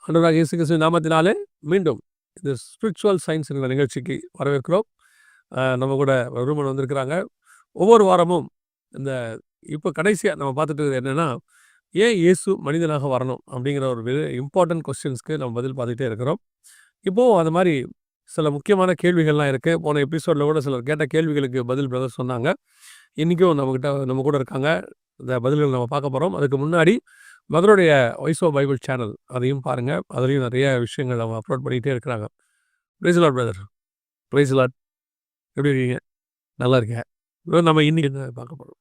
ஆண்டவராகிய இயேசு கிறிஸ்துவின் நாமத்தினாலே மீண்டும் இந்த ஸ்பிரிச்சுவல் சயின்ஸ் என்ற நிகழ்ச்சிக்கு வரவேற்கிறோம். நம்ம கூட ரூமன் வந்திருக்கிறாங்க. ஒவ்வொரு வாரமும் இந்த இப்போ கடைசியாக நம்ம பார்த்துட்டு இருக்கிறது என்னென்னா, ஏன் இயேசு மனிதனாக வரணும் அப்படிங்கிற ஒரு இம்பார்ட்டன்ட் கொஸ்டின்ஸ்க்கு நம்ம பதில் பார்த்துட்டே இருக்கிறோம். இப்போது அந்த மாதிரி சில முக்கியமான கேள்விகள்லாம் இருக்குது. போன எபிசோடில் கூட சிலர் கேட்ட கேள்விகளுக்கு பதில் பிரதர் சொன்னாங்க. இன்றைக்கும் நம்ம கூட இருக்காங்க. இந்த பதில்கள் நம்ம பார்க்க போகிறோம். அதுக்கு முன்னாடி மதருடைய வாய்ஸ் ஆஃப் பைபிள் சேனல் அதையும் பாருங்கள். அதுலேயும் நிறைய விஷயங்கள் அவங்க அப்லோட் பண்ணிகிட்டே இருக்கிறாங்க. Praise lord brother. Praise lord. எப்படி இருக்கீங்க? நல்லா இருக்கேன். நம்ம இன்னைக்கு என்ன பார்க்க போகிறோம்?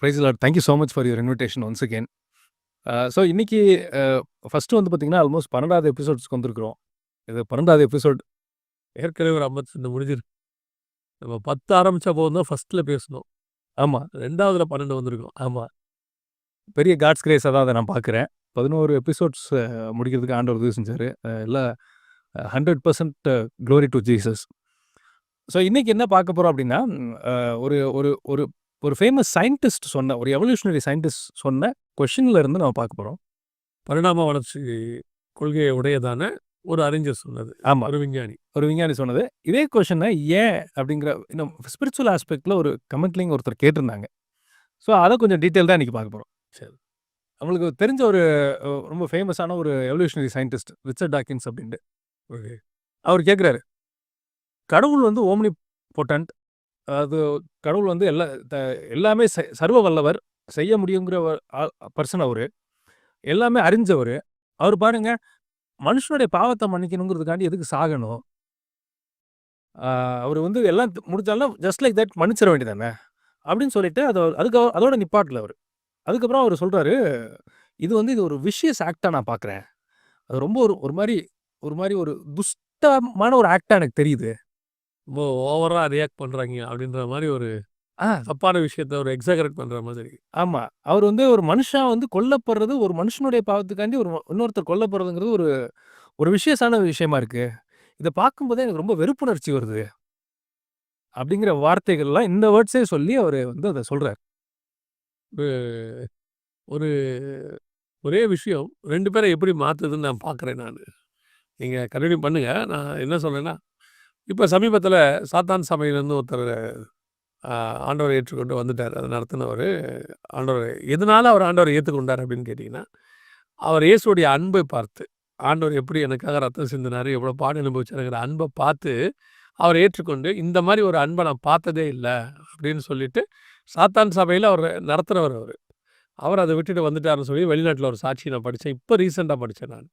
Praise lord. Thank you so much for your invitation once again. So இன்றைக்கி ஃபஸ்ட்டு வந்து பார்த்திங்கன்னா ஆல்மோஸ்ட் 12வது எபிசோட்ஸ்க்கு வந்திருக்கிறோம். இது 12வது எபிசோட். ஏற்கனவே ஒரு 52 முடிஞ்சிருக்கு. நம்ம 10 ஆரம்பித்த போது தான் ஃபஸ்ட்டில் பேசணும். ஆமாம். 2வதுல 12 வந்திருக்கோம். ஆமாம். பெரிய காட்ஸ் கிரேஸாக தான் அதை நான் பார்க்குறேன். 11 எபிசோட்ஸ் முடிக்கிறதுக்கு ஆண்டவர் உதவி செஞ்சார். எல்லாம் 100% க்ளோரி டு ஜீசஸ். ஸோ இன்றைக்கி என்ன பார்க்க போகிறோம் அப்படின்னா, ஒரு ஒரு ஒரு ஒரு ஃபேமஸ் சயின்டிஸ்ட் சொன்ன, ஒரு எவல்யூஷனரி சயின்டிஸ்ட் சொன்ன கொஷினில் இருந்து நம்ம பார்க்க போகிறோம். பரிணாம வளர்ச்சி கொள்கையை உடையதான ஒரு அறிஞர் சொன்னது. ஆமாம், ஒரு விஞ்ஞானி சொன்னது. இதே கொஷனை ஏன் அப்படிங்கிற இன்னும் ஸ்பிரிச்சுவல் ஆஸ்பெக்டில் ஒரு கமெண்ட்லிங் ஒருத்தர் கேட்டிருந்தாங்க. ஸோ அதை கொஞ்சம் டீட்டெயில் தான் இன்றைக்கி பார்க்க போகிறோம். சரி. நம்மளுக்கு தெரிஞ்ச ஒரு ரொம்ப ஃபேமஸான ஒரு எவல்யூஷனரி சயின்டிஸ்ட் ரிச்சர்ட் டாக்கின்ஸ் அப்படின்ட்டு. ஓகே. அவர் கேட்குறாரு, கடவுள் வந்து ஓம்னி பொட்டன்ட், அது கடவுள் வந்து எல்லாமே சர்வ வல்லவர், செய்ய முடியுங்கிற பர்சன். அவர் எல்லாமே அறிஞ்சவர். அவர் பாருங்க, மனுஷனுடைய பாவத்தை மன்னிக்கணுங்கிறதுக்காண்டி எதுக்கு சாகணும்? அவர் வந்து எல்லாம் முடிச்சாலும் ஜஸ்ட் லைக் தட் மன்னிச்சிட வேண்டியதானே அப்படின்னு சொல்லிட்டு அதோட நிப்பாட்டில் அவர். அதுக்கப்புறம் அவர் சொல்கிறாரு, இது ஒரு விஷியஸ் ஆக்டாக நான் பார்க்குறேன். அது ரொம்ப ஒரு மாதிரி ஒரு துஷ்டமான ஒரு ஆக்டாக எனக்கு தெரியுது. ரொம்ப ஓவராக ரியாக்ட் பண்ணுறாங்க அப்படின்ற மாதிரி ஒரு தப்பான விஷயத்த ஒரு எக்ஸாகரேட் பண்ணுற மாதிரி. ஆமாம். அவர் ஒரு மனுஷன் கொல்லப்படுறது, ஒரு மனுஷனுடைய பாவத்துக்காண்டி இன்னொருத்தர் கொல்லப்படுறதுங்கிறது ஒரு விஷயஸான விஷயமா இருக்குது. இதை பார்க்கும்போதே எனக்கு ரொம்ப வெறுப்புணர்ச்சி வருது அப்படிங்கிற வார்த்தைகள்லாம், இந்த வேர்ட்ஸே சொல்லி அவர் அதை சொல்கிறார். ஒரு ஒரே விஷயம் 2 பேரை எப்படி மாற்றுதுன்னு நான் பார்க்குறேன். நீங்கள் கண்டினியூ பண்ணுங்கள். நான் என்ன சொல்கிறேன்னா, இப்போ சமீபத்தில் சாத்தான் சபையிலேருந்து ஒருத்தர் ஆண்டவரை ஏற்றுக்கொண்டு வந்துட்டார். அதை நடத்தினவர் ஆண்டவர். எதனால் அவர் ஆண்டவரை ஏற்றுக்கொண்டார் அப்படின்னு கேட்டிங்கன்னா, அவர் இயேசுடைய அன்பை பார்த்து, ஆண்டவர் எப்படி எனக்காக ரத்தம் சிந்தினார், எவ்வளோ பாடு அனுபவிச்சாருங்கிற அன்பை பார்த்து அவர் ஏற்றுக்கொண்டு, இந்த மாதிரி ஒரு அன்பை நான் பார்த்ததே இல்லை அப்படின்னு சொல்லிட்டு, சாத்தான் சபையில் அவர் நடத்துகிறவர். அவர் அதை விட்டுட்டு வந்துட்டாருன்னு சொல்லி வெளிநாட்டில் ஒரு சாட்சி நான் படித்தேன். இப்போ ரீசெண்டாக படித்தேன் நான்.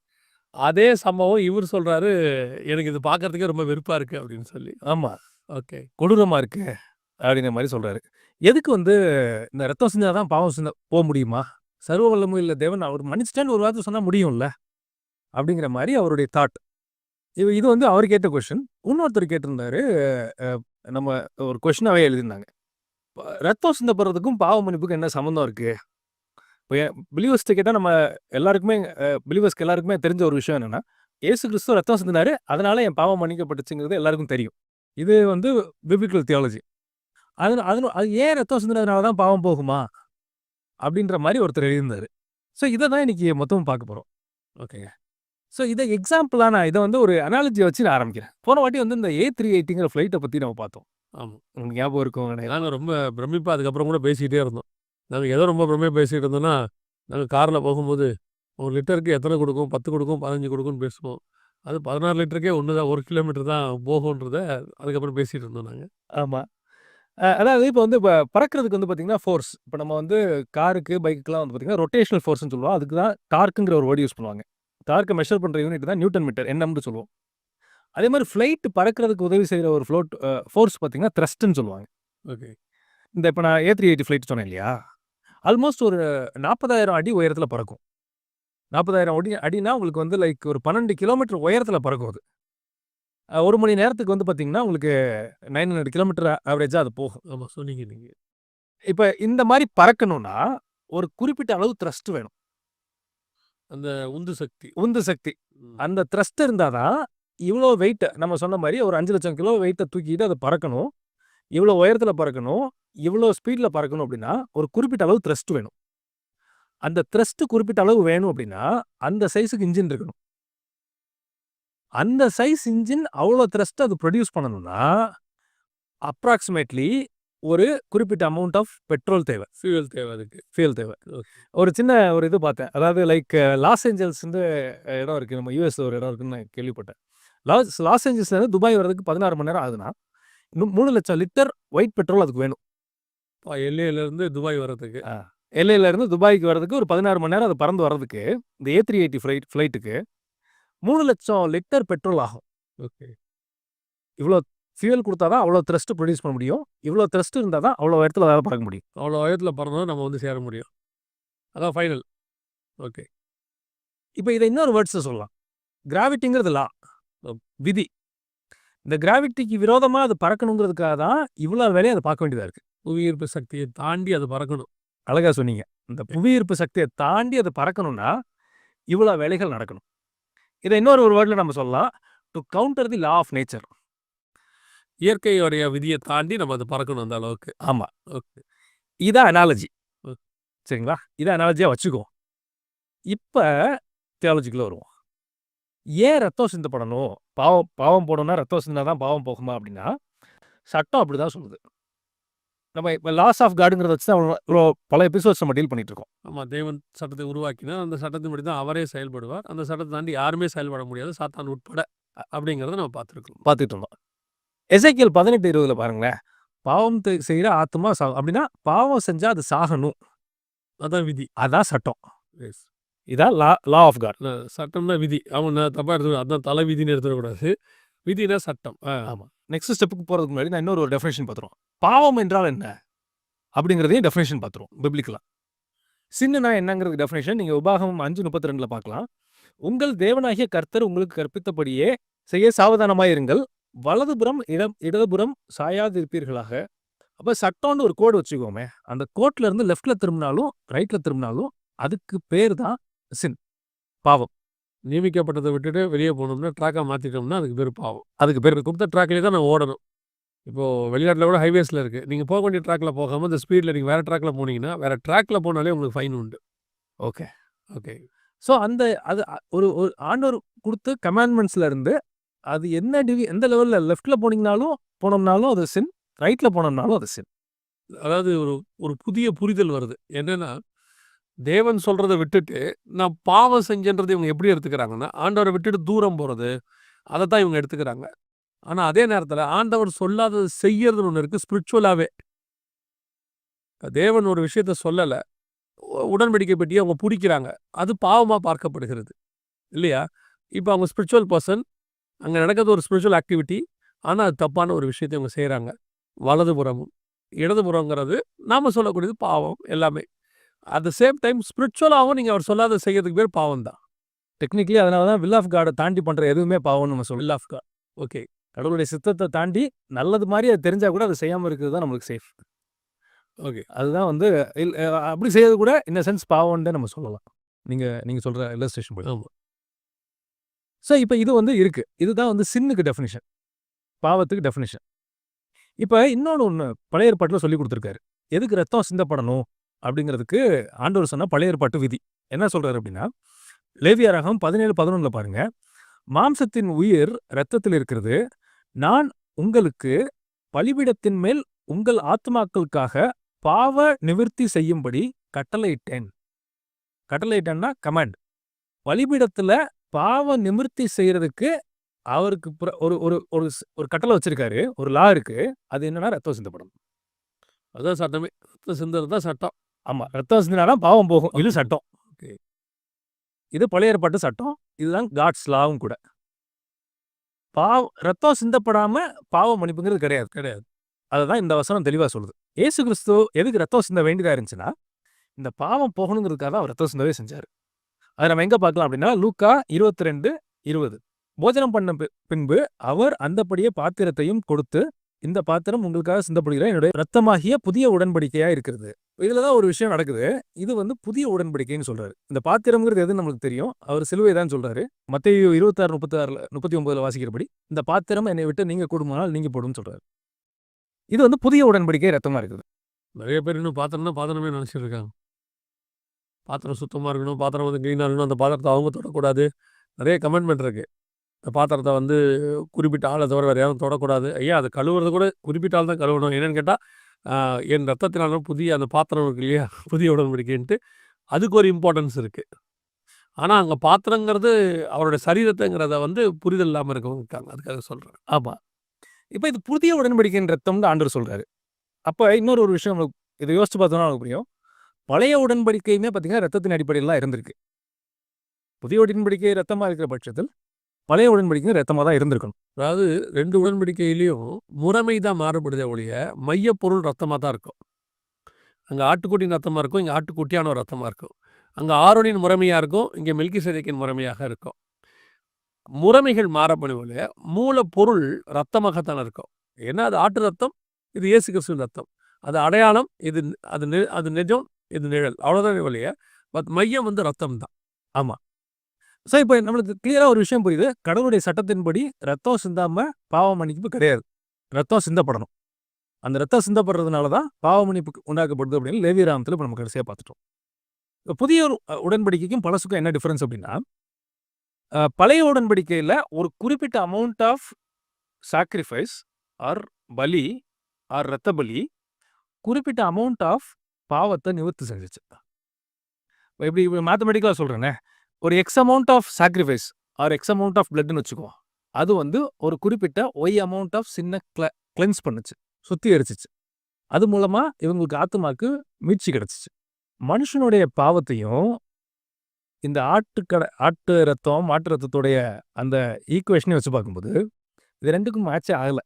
அதே சம்பவம் இவர் சொல்கிறாரு, எனக்கு இது பார்க்குறதுக்கே ரொம்ப வெறுப்பாக இருக்குது அப்படின்னு சொல்லி. ஆமாம், ஓகே, கொடூரமாக இருக்குது அப்படிங்கிற மாதிரி சொல்கிறாரு. எதுக்கு இந்த ரத்தம் செஞ்சால் தான் பாவம் செஞ்சா போக முடியுமா? சர்வ வல்லமும் இல்லை தேவன் அவர் மன்னிச்சிட்டேன்னு ஒரு வார்த்தை சொன்னால் முடியும்ல அப்படிங்கிற மாதிரி அவருடைய தாட். இது அவர் கேட்ட கொஷின். இன்னொருத்தர் கேட்டிருந்தாரு, நம்ம ஒரு கொஷினாகவே எழுதியிருந்தாங்க, ரத்தம் சிந்தப்படுறதுக்கும் பாவ மன்னிப்புக்கும் என்ன சம்மந்தம் இருக்குது? இப்போ பிலீவர்ஸ்ட்டு கேட்டால் நம்ம எல்லாருக்குமே, பிலீவர்ஸ்க்கு எல்லாருக்குமே தெரிஞ்ச ஒரு விஷயம் என்னென்னா, ஏசு கிறிஸ்து ரத்தம் சிந்தினாரு, அதனால் என் பாவம் மன்னிக்கப்பட்டுச்சுங்கிறது எல்லாருக்கும் தெரியும். இது பிப்ளிக்கல் தியாலஜி. அது ஏன் ரத்தம் சிந்தினதுனால தான் பாவம் போகுமா அப்படின்ற மாதிரி ஒருத்தர் எழுதியிருந்தார். ஸோ இதை தான் இன்றைக்கி மொத்தமும் பார்க்க போகிறோம். ஓகேங்க. ஸோ இதை எக்ஸாம்பிளாக நான் இதை ஒரு அனாலஜியை வச்சு நான் ஆரம்பிக்கிறேன். போன வாட்டி இந்த A380ங்கிற ஃப்ளைட்டை பற்றி நம்ம பார்த்தோம். ஆமாம், உங்களுக்கு ஞாபகம் இருக்கும். நாங்கள் ரொம்ப பிரமிப்பாக அதுக்கப்புறம் கூட பேசிக்கிட்டே இருந்தோம். நாங்கள் ஏதோ ரொம்ப பிரமையாக பேசிகிட்டு இருந்தோம்னா, நாங்கள் காரில் போகும்போது 1 லிட்டருக்கு எத்தனை கொடுக்கும், 10 கொடுக்கும், 15 கொடுக்கும்னு பேசுவோம். அது 16 லிட்டருக்கே ஒன்று தான், 1 கிலோமீட்டர் தான் போகுன்றத அதுக்கப்புறம் பேசிகிட்டு இருந்தோம் நாங்கள். ஆமாம். அதாவது இப்போ இப்போ பறக்கிறதுக்கு பார்த்தீங்கன்னா ஃபோர்ஸ், இப்போ நம்ம காருக்கு, பைக்குக்கெலாம் பார்த்தீங்கன்னா ரொட்டேஷனல் ஃபோர்ஸ்னு சொல்லுவோம். அதுக்கு தான் டார்க்குங்கிற ஒரு வேர்டு யூஸ் பண்ணுவாங்க. டார்க்கை மெஷர் பண்ணுற யூனிட் தான் நியூட்டன் மீட்டர், NMன்னு சொல்லுவோம். அதே மாதிரி ஃப்ளைட் பறக்கிறதுக்கு உதவி செய்கிற ஒரு ஃபோர்ஸ் பார்த்தீங்கன்னா த்ரஸ்ட்ன்னு சொல்லுவாங்க. ஓகே. இப்போ நான் A380 ஃப்ளைட் சொன்னேன் இல்லையா, ஆல்மோஸ்ட் ஒரு 40,000 அடி உயரத்தில் பறக்கும். 40,000 அடினா உங்களுக்கு லைக் ஒரு 12 கிலோமீட்டர் உயரத்தில் பறக்கும். அது 1 மணி நேரத்துக்கு பார்த்தீங்கன்னா உங்களுக்கு 900 கிலோமீட்டர் ஆவரேஜாக அது போகும். ஆமாம், சொன்னீங்க நீங்கள். இப்போ இந்த மாதிரி பறக்கணும்னா ஒரு குறிப்பிட்ட அளவு த்ரஸ்ட் வேணும். அந்த உந்து சக்தி அந்த த்ரஸ்ட் இருந்தால் தான் இவ்வளோ வெயிட்டை, நம்ம சொன்ன மாதிரி ஒரு 5 லட்சம் கிலோ வெயிட்டை தூக்கிட்டு அதை பறக்கணும், இவ்வளோ உயரத்தில் பறக்கணும், இவ்வளோ ஸ்பீடில் பறக்கணும் அப்படின்னா ஒரு குறிப்பிட்ட அளவு த்ரஸ்ட் வேணும். அந்த த்ரஸ்ட் குறிப்பிட்ட அளவு வேணும் அப்படின்னா அந்த சைஸுக்கு இன்ஜின் இருக்கணும். அந்த சைஸ் இன்ஜின் அவ்வளோ த்ரஸ்ட் அது ப்ரொடியூஸ் பண்ணணும்னா அப்ராக்சிமேட்லி ஒரு குறிப்பிட்ட அமௌண்ட் ஆஃப் பெட்ரோல் தேவை, ஃபியூயல் தேவை அதுக்கு. ஃபியூல் தேவை. ஓகே. ஒரு சின்ன ஒரு இது பார்த்தேன். அதாவது லைக் லாஸ் ஏஞ்சல்ஸ் இடம் இருக்கு. நம்ம யூஎஸ்ல ஒரு இடம் இருக்குன்னு நான் கேள்விப்பட்டேன். லாஸ் ஏஞ்சல்ஸ்லேருந்து துபாய் வர்றதுக்கு 16 மணி நேரம் ஆகுதுன்னா, இன்னும் 3 லட்சம் லிட்டர் ஒயிட் பெட்ரோல் அதுக்கு வேணும். எல்ஏலேருந்து துபாய் வர்றதுக்கு. எல்ஏல இருந்து துபாய்க்கு வர்றதுக்கு ஒரு 16 மணி நேரம் அது பறந்து வர்றதுக்கு இந்த A380 ஃப்ளைட்டுக்கு 3 லட்சம் லிட்டர் பெட்ரோல் ஆகும். ஓகே. இவ்வளோ ஃபியூல் கொடுத்தா தான் அவ்வளோ த்ரஸ்ட் ப்ரொடியூஸ் பண்ண முடியும். இவ்வளோ த்ரஸ்ட் இருந்தால் தான் அவ்வளோ இடத்துல அதாவது பறக்க முடியும். அவ்வளோ உயரத்தில் பறந்தா நம்ம வந்து சேர முடியும். அதான் ஃபைனல். ஓகே. இப்போ இதை இன்னொரு வேர்ட்ஸில் சொல்லலாம். கிராவிட்டிங்கிறது லா, விதி. இந்த கிராவிட்டிக்கு விரோதமாக அது பறக்கணுங்கிறதுக்காக தான் இவ்வளோ வேலையை அதை பார்க்க வேண்டியதாக இருக்குது. புவியீர்ப்பு சக்தியை தாண்டி அது பறக்கணும். அழகாக சொன்னீங்க. இந்த புவியீர்ப்பு சக்தியை தாண்டி அது பறக்கணும்னா இவ்வளோ வேலைகள் நடக்கணும். இதை இன்னொரு ஒரு வேர்டில் நம்ம சொல்லலாம், to counter the law of nature. இயற்கையுடைய விதியை தாண்டி நம்ம அது பறக்கணும் அந்த அளவுக்கு. ஆமாம். ஓகே. இதான் அனாலஜி. சரிங்களா? இதான் அனாலஜியாக வச்சுக்குவோம். இப்போ தியாலஜிக்குள்ள வருவோம். ஏன் ரத்தம் சிந்தப்படணும்? பாவம் போடணும்னா ரத்தம் சிந்தினா தான் பாவம் போகுமா அப்படின்னா, சட்டம் அப்படி தான் சொல்லுது. நம்ம இப்போ லாஸ் ஆஃப் காடுங்கிறத வச்சு தான் இவ்வளோ பல எபிசோட்ஸ் நம்ம டீல் பண்ணிட்டு இருக்கோம். ஆமாம், தேவன் சட்டத்தை உருவாக்கினா அந்த சட்டத்தின்படி தான் அவரே செயல்படுவார். அந்த சட்டத்தை தாண்டி யாருமே செயல்பட முடியாது, சாத்தான் உட்பட. அப்படிங்கிறத நம்ம பார்த்துட்டு இருந்தோம். எசேக்கியேல் 18:20 பாருங்களேன். பாவம் செய்கிற ஆத்மா அப்படின்னா பாவம் செஞ்சா அது சாகணும். அதான் விதி. அதான் சட்டம். எஸ். இதான் லா ஆஃப் காட். சட்டம்னா விதி. அவன் தப்பாக எடுத்துக்கூடாது. அதான் தலை விதின்னு எடுத்துக்கூடாது. விதினா சட்டம். ஆமாம். நெக்ஸ்ட் ஸ்டெப்புக்கு போகிறதுக்கு முன்னாடி நான் இன்னொரு டெஃபினேஷன் பார்த்துருவோம். பாவம் என்றால் என்ன அப்படிங்கிறதையும் டெஃபினேஷன் பார்த்துருவோம் பிப்ளிக்கலா. சின்னுனா என்னங்கிறது டெஃபினேஷன் நீங்கள் உபாகமம் 5:32 பார்க்கலாம். உங்கள் தேவனாகிய கர்த்தர் உங்களுக்கு கற்பித்தபடியே செய்ய சாவதானமாக இருங்கள், வலதுபுறம் இடதுபுறம் சாயாதிருப்பீர்களாக. அப்போ சட்டம்னு ஒரு கோடு வச்சுக்கோமே, அந்த கோட்ல இருந்து லெஃப்ட்ல திரும்பினாலும் ரைட்ல திரும்பினாலும் அதுக்கு பேர் தான் சின், பாவம். நியமிக்கப்பட்டதை விட்டுட்டு வெளியே போனோம்னா ட்ராக்காக மாற்றிட்டோம்னா அதுக்கு பேர் பாவம். அதுக்கு பேர் கொடுத்த ட்ராக்லேயே தான் நான் ஓடணும். இப்போது வெளிநாட்டில் கூட ஹைவேஸில் இருக்குது. நீங்கள் போக வேண்டிய ட்ராக்கில் போகாமல் இந்த ஸ்பீடில் நீங்கள் வேறு ட்ராக்கில் போனீங்கன்னா வேறு ட்ராக்கில் போனாலே உங்களுக்கு ஃபைன் உண்டு. ஓகே. ஓகே. ஸோ அது ஒரு ஆண்டவர் கொடுத்த கமாண்ட்மெண்ட்ஸில் இருந்து அது என்ன எந்த லெவலில் லெஃப்டில் போனோம்னாலும் அது சின், ரைட்டில் போனோம்னாலும் அது சின். அதாவது ஒரு புதிய புரிதல் வருது. என்னென்னா, தேவன் சொல்கிறத விட்டுட்டு நான் பாவம் செஞ்சேன்றதை இவங்க எப்படி எடுத்துக்கிறாங்கன்னா, ஆண்டவரை விட்டுட்டு தூரம் போகிறது, அதை தான் இவங்க எடுத்துக்கிறாங்க. ஆனால் அதே நேரத்தில் ஆண்டவர் சொல்லாதது செய்யறதுன்னு ஒன்று இருக்குது ஸ்பிரிச்சுவலாகவே. தேவன் ஒரு விஷயத்த சொல்லலை, உடன்படிக்கை பெட்டியை அவங்க பிடிக்கிறாங்க, அது பாவமாக பார்க்கப்படுகிறது இல்லையா? இப்போ அவங்க ஸ்பிரிச்சுவல் பர்சன், அங்கே நடக்கிறது ஒரு ஸ்பிரிச்சுவல் ஆக்டிவிட்டி, ஆனால் அது தப்பான ஒரு விஷயத்தை அவங்க செய்கிறாங்க. வலதுபுறமும் இடதுபுறங்கிறது நாம் சொல்லக்கூடியது பாவம் எல்லாமே. அட் த சேம் டைம் ஸ்பிரிச்சுவலாகவும் நீங்கள் அவர் சொல்லாத செய்யறதுக்கு பேர் பாவம் தான். டெக்னிக்கலி அதனால தான் வில் ஆஃப் காடை தாண்டி பண்ணுற எதுவுமே பாவம்னு நம்ம சொல்லுவோம். Will of God. ஓகே. கடவுளுடைய சித்தத்தை தாண்டி நல்லது மாதிரி அது தெரிஞ்சால் கூட அதை செய்யாமல் இருக்கிறது தான் நம்மளுக்கு சேஃப். ஓகே. அதுதான் அப்படி செய்யறது கூட இந்த சென்ஸ் பாவம்னு நம்ம சொல்லலாம். நீங்கள் சொல்கிற இல்லஸ்ட்ரேஷன் போய். ஆமாம். ஸோ இப்போ இது இருக்குது. இதுதான் சின்னுக்கு டெஃபினிஷன், பாவத்துக்கு டெஃபினிஷன். இப்போ இன்னொன்று பழைய ஏற்பாட்டில் சொல்லி கொடுத்துருக்காரு. எதுக்கு ரத்தம் சிந்தப்படணும் அப்படிங்கிறதுக்கு ஆண்டவர் சொன்ன பழைய ஏற்பாட்டு விதி என்ன சொல்கிறாரு அப்படின்னா, லேவியராகமம் 17:11 பாருங்க. மாம்சத்தின் உயிர் இரத்தத்தில் இருக்கிறது, நான் உங்களுக்கு பலிபீடத்தின் மேல் உங்கள் ஆத்மாக்களுக்காக பாவ நிவிர்த்தி செய்யும்படி கட்டளையிட்டேன். கட்டளையிட்டேன்னா கமாண்ட். பலிபீடத்துல பாவ நிமிர்த்தி செய்யறதுக்கு அவருக்கு ஒரு கட்டளை வச்சிருக்காரு, ஒரு லா இருக்கு. அது என்னன்னா ரத்தம் சிந்தப்படும். அதான் சட்டமே. ரத்தம் சிந்தறது தான் சட்டம். ஆமா, ரத்தம் சிந்தினாதான் பாவம் போகும். இது சட்டம். ஓகே. இது பழைய ஏற்பாட்டு சட்டம். இதுதான் காட்ஸ் லாவும் கூட. ரத்தம் சிந்தப்படாம பாவ மன்னிப்புங்கிறது கிடையாது. அதுதான் இந்த வசனம் தெளிவா சொல்லுது. ஏசு கிறிஸ்து எதுக்கு ரத்தம் சிந்த வேண்டியதா இருந்துச்சுன்னா, இந்த பாவம் போகணுங்கிறதுக்காக தான் அவர் ரத்தம் சிந்தவே செஞ்சாரு. அதை நம்ம எங்க பார்க்கலாம் அப்படின்னா, லூக்கா 22:20. போஜனம் பண்ண பின்பு அவர் அந்தபடியே பாத்திரத்தையும் கொடுத்து, இந்த பாத்திரம் உங்களுக்காக சிந்தப்படுகிற என்னுடைய ரத்தமாகிய புதிய உடன்படிக்கையா இருக்கிறது. இதுலதான் ஒரு விஷயம் நடக்குது. இது புதிய உடன்படிக்கைன்னு சொல்றாரு. இந்த பாத்திரம்ங்கிறது எதுன்னு நம்மளுக்கு தெரியும். அவர் சிலுவை தான் சொல்றாரு. மத்தேயு 26:36-39 வாசிக்கிறபடி, இந்த பாத்திரம் என்னை விட்டு நீங்க கூடுமானால் நீங்க போடும் சொல்றாரு. இது புதிய உடன்படிக்கை ரத்தமா இருக்குது. நிறைய பேர் இன்னும் பாத்திரம்னா பாத்திரமே நினைச்சிட்டு இருக்காங்க. பாத்திரம் சுத்தமாக இருக்கணும், பாத்திரம் வந்து க்ளீனாக இருக்கணும், அந்த பாத்திரத்தை அவங்க தொடக்கூடாது. நிறைய கமெண்ட்மெண்ட் இருக்குது. இந்த பாத்திரத்தை வந்து குறிப்பிட்ட ஆளை தவிர வேறு யாரும் தொடக்கூடாது. ஐயா அது கழுவுறது கூட குறிப்பிட்ட ஆள் தான் கழுவணும். என்னென்னு கேட்டால் என் ரத்தத்தினாலும் புதிய அந்த பாத்திரம் இருக்கு இல்லையா, புதிய உடன்படிக்கைன்ட்டு அதுக்கு ஒரு இம்பார்ட்டன்ஸ் இருக்குது. ஆனால் அங்கே பாத்திரங்கிறது அவருடைய சரீரத்தைங்கிறத வந்து புரிதல் இல்லாமல் இருக்கவங்க இருக்காங்க. அதுக்காக சொல்கிறேன். ஆமாம். இப்போ இது புதிய உடன்படிக்கையின் ரத்தம்னு ஆண்டவர் சொல்கிறாரு. அப்போ இன்னொரு ஒரு விஷயம் நமக்கு இதை யோசிச்சு பார்த்தோம்னா நமக்கு புரியும். பழைய உடன்படிக்கையுமே பார்த்தீங்கன்னா ரத்தத்தின் அடிப்படையில் தான் இருந்திருக்கு. புதிய உடன்படிக்கை ரத்தமாக இருக்கிற பட்சத்தில் பழைய உடன்படிக்கை ரத்தமாக தான் இருந்திருக்கணும். அதாவது 2 உடன்படிக்கையிலையும் முறைமை தான் மாறுபடுதே ஒழிய மையப்பொருள் ரத்தமாக தான் இருக்கும். அங்கே ஆட்டுக்குட்டியின் ரத்தமாக இருக்கும், இங்கே ஆட்டுக்குட்டியான ஒரு ரத்தமாக இருக்கும். அங்கே ஆரோனின் முறைமையாக இருக்கும், இங்கே மெல்கிசேதேக்கின் முறைமையாக இருக்கும். முறைமைகள் மாறப்படும் ஒழிய மூலப்பொருள் ரத்தமாகத்தான் இருக்கும். ஏன்னா அது ஆட்டு ரத்தம், இது இயேசு கிறிஸ்துவின் ரத்தம். அது அடையாளம், அது நிஜம், இது நிழல். அவ்வளோதான் ஒழிய பட் மையம் வந்து ரத்தம் தான். ஆமாம். ஸோ இப்போ நம்மளுக்கு கிளியராக ஒரு விஷயம் புரியுது. கடவுளுடைய சட்டத்தின்படி ரத்தம் சிந்தாமல் பாவ மன்னிப்பு கிடையாது. ரத்தம் சிந்தப்படணும். அந்த ரத்தம் சிந்தப்படுறதுனால தான் பாவ மன்னிப்பு உண்டாக்கப்படுது அப்படின்னு லேவியராமத்தில் இப்போ நம்ம கடைசியாக பார்த்துட்டோம். இப்போ புதிய உடன்படிக்கைக்கும் பழசுக்கும் என்ன டிஃப்ரென்ஸ் அப்படின்னா, பழைய உடன்படிக்கையில் ஒரு குறிப்பிட்ட அமௌண்ட் ஆஃப் சாக்ரிஃபைஸ் ஆர் பலி ஆர் ரத்த பலி குறிப்பிட்ட அமௌண்ட் ஆஃப் பாவத்தை நிவர்த்தி செஞ்சிச்சு. எப்படி மேத்தமெட்டிக்கலாக சொல்கிறேன்னே, ஒரு X amount of sacrifice or X amount of பிளட்னு வச்சுக்குவோம். அது வந்து ஒரு குறிப்பிட்ட ஒய் அமௌண்ட் ஆஃப் சின்ன கிளென்ஸ் பண்ணுச்சு, சுத்திகரிச்சிச்சு. அது மூலமாக இவங்களுக்கு ஆத்துமாக்கு மீட்சி கிடச்சிச்சு. மனுஷனுடைய பாவத்தையும் இந்த ஆட்டு ரத்தம் மாட்டு ரத்தத்துடைய அந்த ஈக்குவேஷனையும் வச்சு பார்க்கும்போது இது ரெண்டுக்கும் மேட்சே ஆகலை.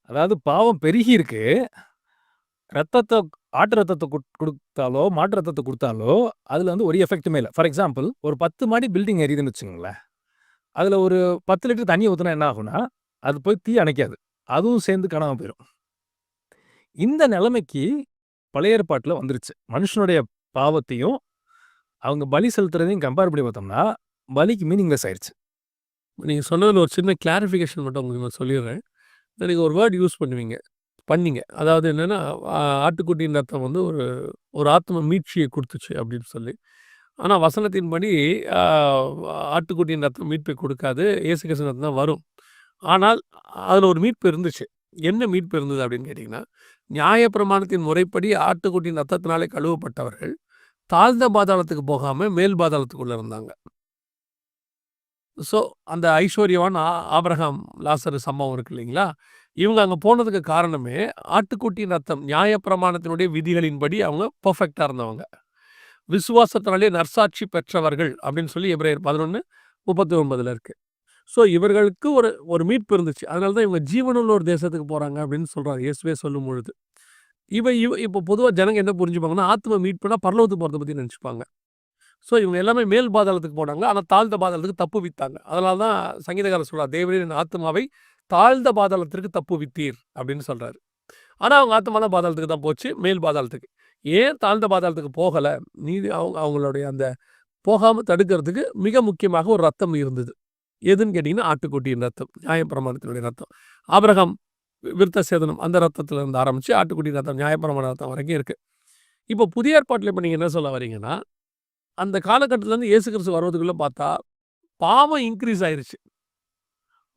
அதாவது பாவம் பெருகி இருக்கு. ரத்தத்தை ஆட்டு ரத்தத்தை கொடுத்தாலோ மாட்டு ரத்தத்தை கொடுத்தாலோ அதில் வந்து ஒரு எஃபெக்ட்டுமே இல்லை. ஃபார் எக்ஸாம்பிள் ஒரு 10 மாடி பில்டிங் எரியுதுன்னு வச்சுக்கோங்களேன். அதில் ஒரு 10 லிட்டர் தண்ணி ஊற்றினா என்ன ஆகும்னா அது போய் தீ அணைக்காது, அதுவும் சேர்ந்து காணாமல் போயிடும். இந்த நிலைமைக்கு பழைய ஏற்பாட்டில் வந்துருச்சு. மனுஷனுடைய பாவத்தையும் அவங்க பலி செலுத்துறதையும் கம்பேர் பண்ணி பார்த்தோம்னா பலிக்கு மீனிங்லெஸ் ஆயிடுச்சு. நீங்கள் சொன்னதில் ஒரு சின்ன கிளாரிஃபிகேஷன் மட்டும் உங்களுக்கு நான் சொல்லிடுறேன். நீங்கள் ஒரு வேர்ட் யூஸ் பண்ணீங்க. அதாவது என்னென்னா ஆட்டுக்குட்டியின் ரத்தம் வந்து ஒரு ஆத்ம மீட்சியை கொடுத்துச்சு அப்படின்னு சொல்லி. ஆனால் வசனத்தின்படி ஆட்டுக்குட்டியின் ரத்தம் மீட்பை கொடுக்காது, இயேசு கிறிஸ்து ரத்தம் தான் வரும். ஆனால் அதில் ஒரு மீட்பு இருந்துச்சு. என்ன மீட்பு இருந்தது அப்படின்னு கேட்டிங்கன்னா, நியாயப்பிரமாணத்தின் முறைப்படி ஆட்டுக்குட்டியின் ரத்தத்தினாலே கழுவப்பட்டவர்கள் தாழ்ந்த பாதாளத்துக்கு போகாமல் மேல் பாதாளத்துக்குள்ளே இருந்தாங்க. ஸோ அந்த ஐஸ்வர்யவான் ஆபிரகாம் லாசரு சம்பவம் இருக்கு இல்லைங்களா, இவங்க அங்கே போனதுக்கு காரணமே ஆட்டுக்குட்டியின் ரத்தம் நியாயப்பிரமாணத்தினுடைய விதிகளின்படி அவங்க பர்ஃபெக்டாக இருந்தவங்க, விசுவாசத்தினாலே நற்சாட்சி பெற்றவர்கள் அப்படின்னு சொல்லி எபிரேயர் 11:39 இருக்குது. ஸோ இவர்களுக்கு ஒரு மீட்பு இருந்துச்சு. அதனால தான் இவங்க ஜீவனுள்ள ஒரு தேசத்துக்கு போகிறாங்க அப்படின்னு சொல்கிறார் இயேசுவே சொல்லும் பொழுது. இப்போ பொதுவாக ஜனங்க என்ன புரிஞ்சுப்பாங்கன்னா, ஆத்ம மீட்புனா பரலோகத்துக்கு போகிறத பற்றி நினச்சிப்பாங்க. ஸோ இவங்க எல்லாமே மேல் பாதாளத்துக்கு போனாங்க, ஆனால் தாழ்ந்த பாதாளத்துக்கு தப்பு வித்தாங்க. அதனால தான் சங்கீதக்காரர் சொல்கிறார், தேவரே என் ஆத்மாவை தாழ்ந்த பாதாளத்திற்கு தப்பு வித்தீர் அப்படின்னு சொல்கிறாரு. ஆனால் அவங்க ஆத்மா தான் பாதாளத்துக்கு தான் போச்சு, மேல் பாதாளத்துக்கு. ஏன் தாழ்ந்த பாதாளத்துக்கு போகலை, நீதி அவங்களுடைய அந்த போகாமல் தடுக்கிறதுக்கு மிக முக்கியமாக ஒரு ரத்தம் இருந்தது. எதுன்னு கேட்டிங்கன்னா ஆட்டுக்குட்டியின் ரத்தம், நியாயப்பிரமாணத்தினுடைய ரத்தம். ஆபிரகாம் விருத்த சேதனம் அந்த ரத்தத்தில் இருந்து ஆரம்பித்து ஆட்டுக்குட்டி ரத்தம் நியாயப்பிரமாண ரத்தம் வரைக்கும் இருக்குது. இப்போ புதிய ஏற்பாட்டில் இப்போ நீங்கள் என்ன சொல்ல வரீங்கன்னா, அந்த காலகட்டத்திலேருந்து இயேசு கிறிஸ்து வருவதுக்குள்ளே பார்த்தா பாவம் இன்க்ரீஸ் ஆயிடுச்சு.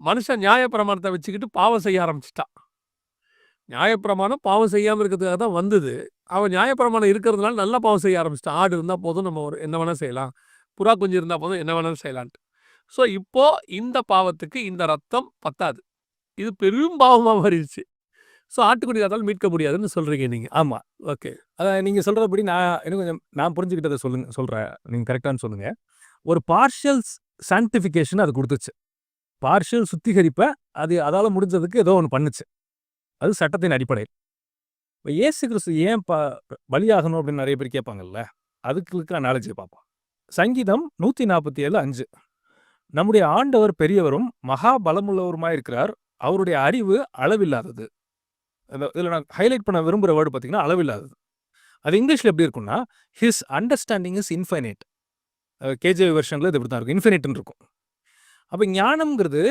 மனுஷன் நியாயப்பிரமாணத்தை வச்சுக்கிட்டு பாவம் செய்ய ஆரம்பிச்சிட்டான். நியாயப்பிரமாணம் பாவம் செய்யாமல் இருக்கிறதுக்காக தான் வந்தது. அவன் நியாயப்பிரமாணம் இருக்கிறதுனால நல்லா பாவம் செய்ய ஆரம்பிச்சிட்டான். ஆடு இருந்தால் போதும், நம்ம என்ன வேணால் செய்யலாம், புறா குஞ்சு இருந்தால் போதும், என்ன வேணாலும் செய்யலான்ட்டு. ஸோ இப்போது இந்த பாவத்துக்கு இந்த ரத்தம் பத்தாது, இது பெரும் பாவமாக மாறிடுச்சு. ஸோ ஆட்டுக்குட்டி ரத்தத்தால் மீட்க முடியாதுன்னு சொல்கிறீங்க நீங்கள். ஆமாம், ஓகே. அதான் நீங்கள் சொல்கிறபடி இன்னும் கொஞ்சம் நான் புரிஞ்சுக்கிட்டதை சொல்கிறேன், நீங்கள் கரெக்டானு சொல்லுங்கள். ஒரு பார்ஷியல் சான்டிஃபிகேஷன் அது கொடுத்துச்சு. பார்ஷியல் சுத்திகரிப்பை அது அதால் முடிஞ்சதுக்கு ஏதோ ஒன்று பண்ணுச்சு. அது சட்டத்தின் அடிப்படையில். இப்போ இயேசு கிறிஸ்து ஏன் பலியாகணும் அப்படின்னு நிறைய பேர் கேட்பாங்கல்ல, அதுக்கு இருக்கிற நாலேஜை பார்ப்போம். சங்கீதம் 147:5, நம்முடைய ஆண்டவர் பெரியவரும் மகா பலமுள்ளவருமாக இருக்கிறார், அவருடைய அறிவு அளவில்லாதது. இதில் நான் ஹைலைட் பண்ண விரும்புகிற வேர்டு பார்த்தீங்கன்னா அளவில்லாதது. அது இங்கிலீஷில் எப்படி இருக்குன்னா, his understanding is infinite. KJV வெர்ஷனில் இது இப்படி தான் இருக்கும், இன்ஃபைனைட்னு இருக்கும். அப்போ ஞானம்ங்கிறது